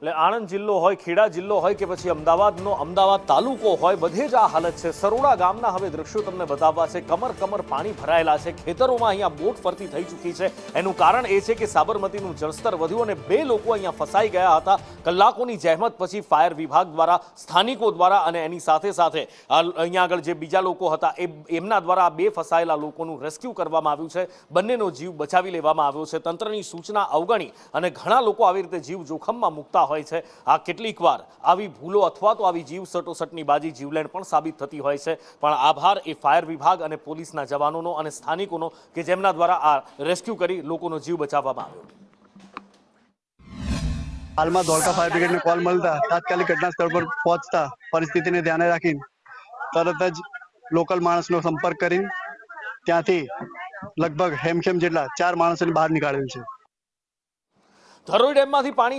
એટલે આણંદ જિલ્લો હોય, ખેડા જિલ્લો હોય કે પછી અમદાવાદ તાલુકો હોય, બધે જ આ હાલત છે। સરોડા ગામના હવે દ્રશ્યો તમને બતાવવા છે। કમર પાણી ભરાયેલા છે। ખેતરોમાં અહીંયા બોટ ફરતી થઈ ચૂકી છે। એનું કારણ એ છે કે સાબરમતીનું જળસ્તર વધ્યું અને 2 લોકો અહીંયા ફસાઈ ગયા હતા। કલાકોની જહેમત પછી ફાયર વિભાગ દ્વારા, સ્થાનિકો દ્વારા અને એની સાથે અહીંયા આગળ જે બીજા લોકો હતા એમના દ્વારા આ 2 ફસાયેલા લોકોનું રેસ્ક્યુ કરવામાં આવ્યું છે। બંનેનો જીવ બચાવી લેવામાં આવ્યો છે। તંત્રની સૂચના અવગણી અને ઘણા લોકો આવી રીતે જીવ જોખમમાં મૂકતા હોય છે। આ કેટલીક વાર આવી ભૂલો અથવા તો આવી જીવ સટોસટની બાજી જીવલેણ પણ સાબિત થતી હોય છે। પણ આભાર એ ફાયર વિભાગ અને પોલીસના જવાનોનો અને સ્થાનિકોનો કે જેમના દ્વારા આ રેસ્ક્યુ કરી લોકોનો જીવ બચાવવામાં આવ્યો। હાલમાં ધોળકા ફાયર બ્રિગેડને કોલ મળતા તાત્કાલિક ઘટના સ્થળ પર પહોંચતા પરિસ્થિતિને ધ્યાને રાખી તરત જ લોકલ માણસનો સંપર્ક કરી ત્યાંથી લગભગ હેમખેમ જેટલા 4 માણસોને બહાર નીકાળેલ છે। ધરોઈ ડેમમાંથી પાણી